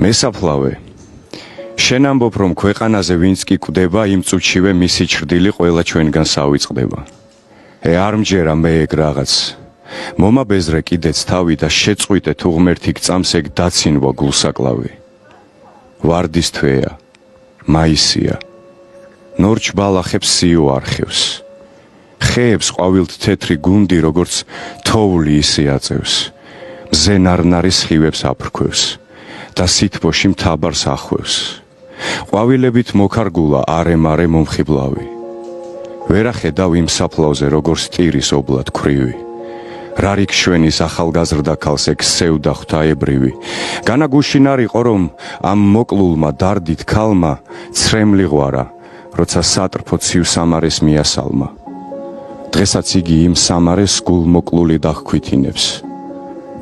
მესაფლავე შენ ამბობ რომ ქვეყანაზე ვინც კი კვდება იმ წუთშივე მისი ჩრდილი ყველა ჩვენგან ავიწყდება. არ მჯერა მე ეგ რაღაც. მომაბეზრე კიდეც თავი და შეწყვიტე თუ ღმერთი გწამს ეგ დაცინვა გულსაკლავი. ვარდის თვეა, მაისია. ნორჩ ბალახებს სიო არხევს. ხეებს ყვავილთ თეთრი გუნდი როგორც თოვლი ისე აწევს. მზე ნარნარის ხივებს აფრქვევს და სითბოში მთაბარს ახვევს. ყვავილებით მოქარგულა არე-მარე მომხიბლავი. ვერა ხედავ იმ საფლავზე როგორც ტირის ობლად ქვრივი. რარიქ შვენის ახალგაზრდა ქალს ეგ სევდა ღვთაებრივი. განა გუშინ არ იყო რომ ამ მოკლულმა დარდით ქალმა ცრემლი ღვარა, როცა სატრფო ცივ სამარეს მიასალმა. დღესაც იგი იმ სამარეს გულმოკლული დახქვითინებს.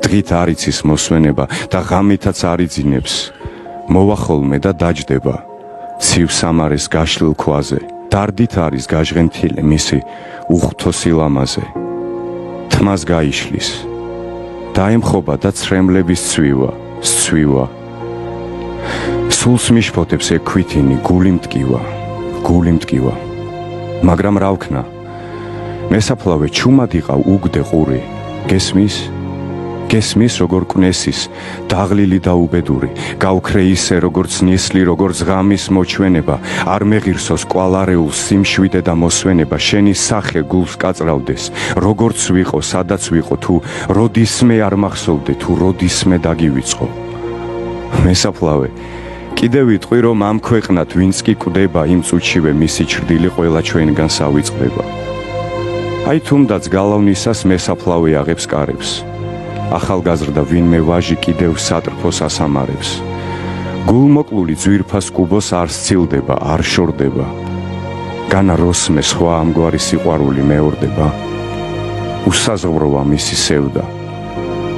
დღით არ იცის მოსვენება და ღამითაც არ იძინებს. მოვა ხოლმე და დაჯდება ცივ სამარეს გაშლილ ქვაზე. დარდით არის გაჟღენთილი მისი უხთო სილამაზე. თმას გაიშლის დაემხობა და ცრემლების სცვივა. სულს მიშფოთებს ეგ ქვითინი გული მტკივა. მაგრამ რა ვქნა? მესაფლავე ჩუმად იყავ უგდე ყური. გესმის როგორ კვნესის დაღლილი და უბედური. გავქრე ისე როგორც ნისლი, როგორც ღამის მოჩვენება. არ მეღირსოს კვალარეულს სიმშვიდე და მოსვენება. შენი სახე გულს კაწრავდეს. როგორც ვიყო, სადაც ვიყო, თუ როდისმე არ მახსოვდე, თუ როდისმე დაგივიწყო. მესაფლავე კიდე ვიტყვი რომ ამ ქვეყნად ვინც კი კვდება იმ წუთშივე მისი ჩრდილი ყველა ჩვენგან ავიწყდება. აი თუნდაც გალავნისას მესაფლავე აღებს კარებს. ახალგაზრდა ვინმე ვაჟი კიდევ სატრფოს ასამარებს. გულმოკლული ძვირფას კუბოს არ სცილდება, არ შორდება. განა როსმე სხვა ამგვარი სიყვარული მეორდება. უსაზღვროა მისი სევდა,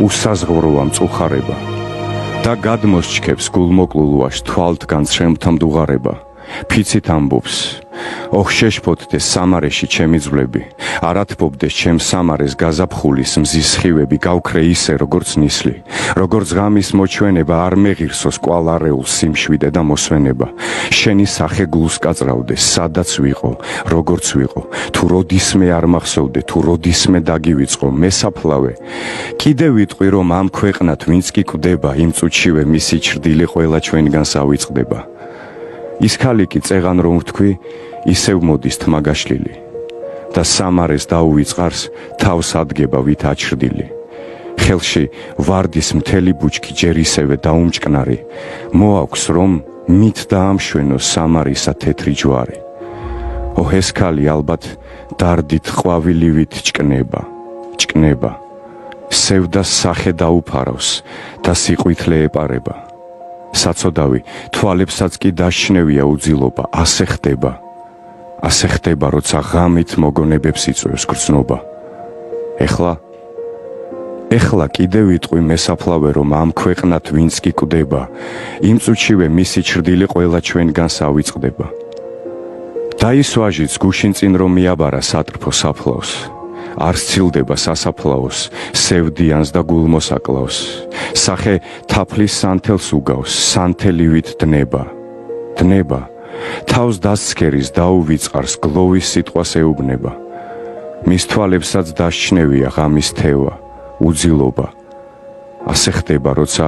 უსაზღვროა მწუხარება და გადმოსჩქებს გულმოკლულვაშ თვალთგან ცრემთა მდუღარება. ფიცით ამბობს ოხ შეშფოთდე სამარეში ჩემი ძვლები. არათბობდეს ჩემ სამარეს გაზაფხულის მზის ხივები. გავქრე ისე როგორც ნისლი, როგორც ღამის მოჩვენება. არ მეღირსოს კვალარეულ სიმშვიდე და მოსვენება. შენი სახე გულს კაწრავდეს. სადაც ვიყო, როგორც ვიყო, თუ როდისმე არ მახსოვდე, თუ როდისმე დაგივიწყო. მესაფლავე კიდე ვიტყვი რომ ამ ქვეყნად ვინც კი კვდება იმ წუთშივე მისი ჩრდილი ყველა ჩვენგან ავიწყდება. ის ქალი კი წეღან რომ ვთქვი, ისევ მოდის თმა გაშლილი და სამარეს დაუვიწყარს თავს ადგება ვით აჩრდილი. ხელში ვარდის მთელი ბუჩქი ჯერ ისევე დაუმჭკნარი. მოაქვს რომ მით დაამშვენოს სამარისა თეთრი ჯვარი. ეს ქალი ალბათ დარდით ყვავილივით ჭკნება. სევდას სახე დაუფარავს და სიყვითლე ეპარება. საწოდავი თვალებსაც კი დაშნევია უძილობა. ასე ხდება როცა ღამით მოგონებებს იწვევს გრძნობა. ეხლა კიდე ვიტყვი მესაფლავე რომ ამ ქვეყნად ვინც კი კვდება იმ წუთშივე მისი ჩრდილი ყველა ჩვენგან ავიწყდება. და ის ვაჟიც გუშინ წინ რომ მიაბარა სატრფო საფლავს. არ სცილდება სასაფლაოს, სევდიანს და გულმოსაკლავს. სახე თაფლის სანთელს უგავს, სანთელივით დნება. თავს დასცქერის დაუვიწყარს გლოვის სიტყვას ეუბნება. მის თვალებსაც დასჩნევია ღამის თევა, უძილობა. ასე ხდება როცა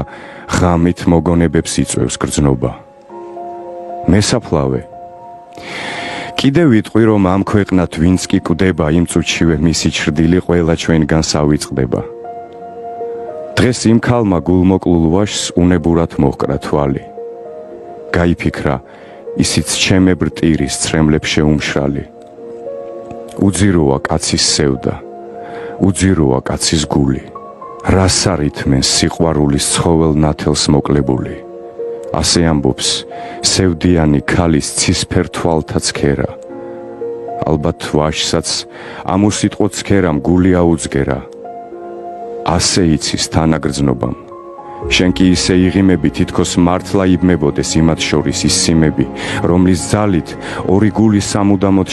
ღამით მოგონებებს იწვევს გრძნობა. მესაფლავე კიდე ვიტყვი რომ ამ ქვეყნად ვინც კი კვდება იმ წუთშივე მისი ჩრდილი ყველა ჩვენგან ავიწყდება. დღეს იმ ქალმა გულმოკლულ ვაჟს უნებურად მოჰკრა თვალი. გაიფიქრა ისიც ჩემებრ ტირის ცრემლებს შეუმშრალი. უძიროა კაცის სევდა, უძიროა კაცის გული. რას არითმენს სიყვარულის ცხოველ ნათელს მოკლებული. ასე ამბობს სევდიანი ქალის ცისფერ თვალთა ცქერა. ალბათ ვაჟსაც ამ უსიტყვო ცქერამ გული აუძგერა. ასე იცის თანაგრძნობამ. შენ კი ისე იღიმები თითქოს მართლა იბმებოდეს იმათ შორის ის სიმები, რომლის ძალით ორი გული სამუდამოდ